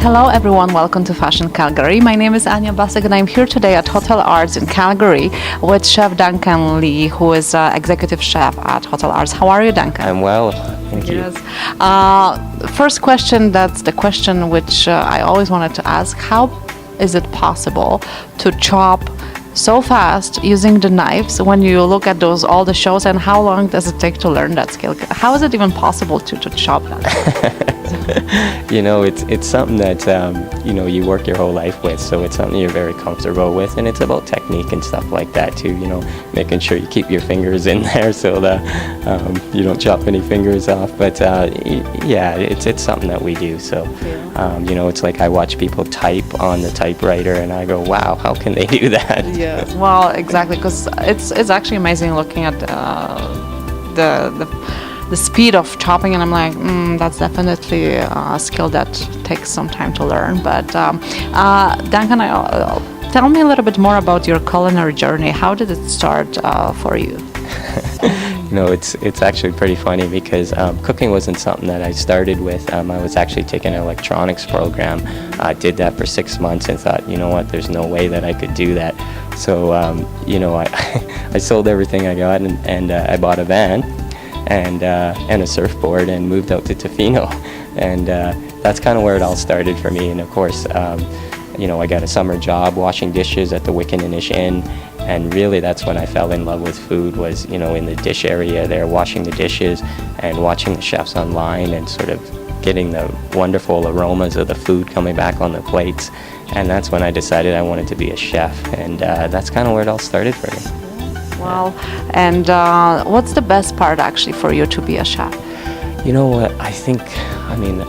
Hello everyone, welcome to Fashion Calgary. My name is Anya Basek and I'm here today at Hotel Arts in Calgary with Chef Duncan Lee, who is executive chef at Hotel Arts. How are you, Duncan? I'm well, thank you. First question, that's the question which I always wanted to ask. How is it possible to chop so fast using the knives when you look at all the shows, and how long does it take to learn that skill? How is it even possible to chop that? It's something that you work your whole life with, so it's something you're very comfortable with, and it's about technique and stuff like that too. Making sure you keep your fingers in there so that you don't chop any fingers off. But it's something that we do. So it's like I watch people type on the typewriter, and I go, wow, how can they do that? Yeah, well, exactly, because it's actually amazing looking at the speed of chopping, and I'm like, that's definitely a skill that takes some time to learn. But Duncan, tell me a little bit more about your culinary journey. How did it start for you? It's actually pretty funny because cooking wasn't something that I started with. I was actually taking an electronics program. I did that for 6 months and thought, there's no way that I could do that. So, I sold everything I got and I bought a van and a surfboard and moved out to Tofino. And that's kind of where it all started for me. And of course, I got a summer job washing dishes at the Wickaninnish Inn. And really that's when I fell in love with food, was, in the dish area there, washing the dishes and watching the chefs online and sort of getting the wonderful aromas of the food coming back on the plates. And that's when I decided I wanted to be a chef. And that's kind of where it all started for me. Wow. And what's the best part actually for you to be a chef? You know what,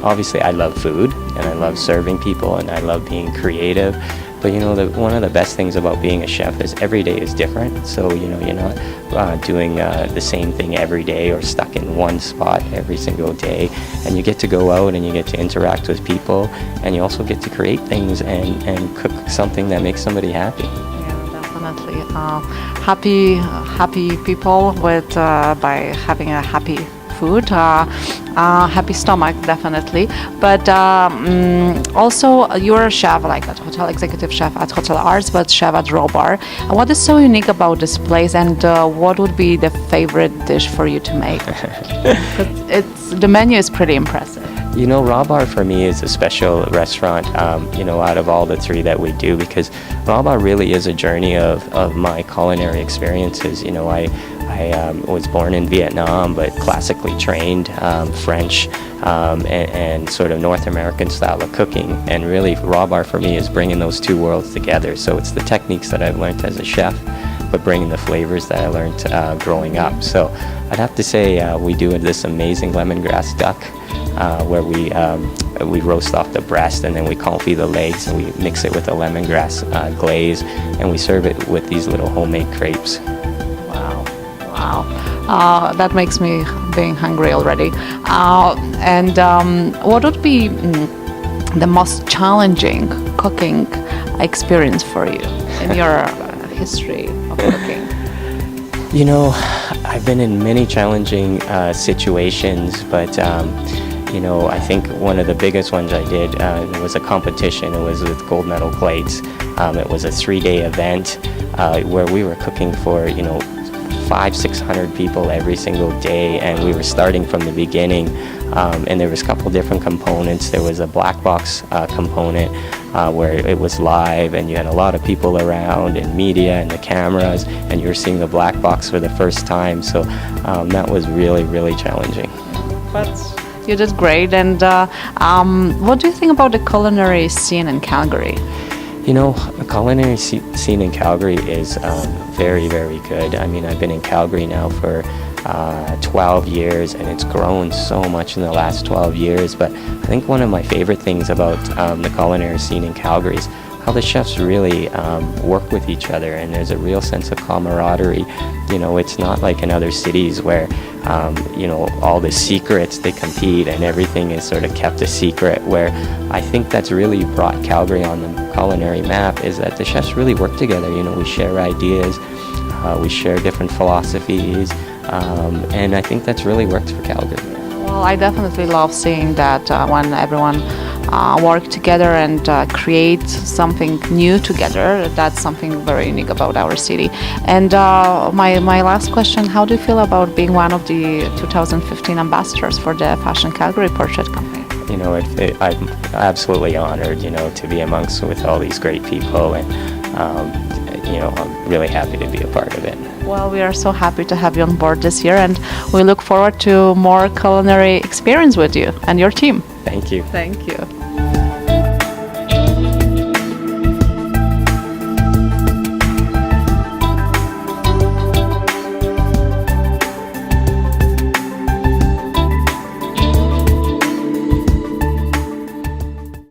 obviously I love food and I love serving people and I love being creative. But one of the best things about being a chef is every day is different. So you're not doing the same thing every day or stuck in one spot every single day. And you get to go out and you get to interact with people, and you also get to create things and cook something that makes somebody happy. Yeah, definitely. Happy people by having a happy food, happy stomach, definitely. But also you're a chef, like a hotel executive chef at Hotel Arts, but chef at Raw Bar. What is so unique about this place, and what would be the favorite dish for you to make? The menu is pretty impressive. Raw Bar for me is a special restaurant, out of all the three that we do, because Raw Bar really is a journey of my culinary experiences. I was born in Vietnam, but classically trained French and sort of North American style of cooking. And really, Raw Bar for me is bringing those two worlds together. So it's the techniques that I've learned as a chef, but bringing the flavors that I learned growing up. So I'd have to say we do this amazing lemongrass duck where we roast off the breast and then we confit the legs and we mix it with a lemongrass glaze, and we serve it with these little homemade crepes. Wow, that makes me being hungry already. And what would be the most challenging cooking experience for you in your history of cooking? I've been in many challenging situations, but I think one of the biggest ones I did was a competition. It was with gold medal plates. It was a 3-day event where we were cooking for 500-600 people every single day, and we were starting from the beginning, and there was a couple different components. There was a black box component where it was live and you had a lot of people around and media and the cameras, and you were seeing the black box for the first time. So that was really, really challenging. But you did great. And what do you think about the culinary scene in Calgary? The culinary scene in Calgary is very, very good. I've been in Calgary now for 12 years, and it's grown so much in the last 12 years. But I think one of my favorite things about the culinary scene in Calgary is how the chefs really work with each other, and there's a real sense of camaraderie. It's not like in other cities where all the secrets, they compete and everything is sort of kept a secret. Where I think that's really brought Calgary on the culinary map is that the chefs really work together. We share ideas, we share different philosophies, and I think that's really worked for Calgary. Well, I definitely love seeing that when everyone work together and create something new together. That's something very unique about our city. And my last question, how do you feel about being one of the 2015 ambassadors for the Fashion Calgary Portrait Company? You know, I'm absolutely honored, you know, to be amongst with all these great people, and you know, I'm really happy to be a part of it. Well, we are so happy to have you on board this year, and we look forward to more culinary experience with you and your team. Thank you. Thank you.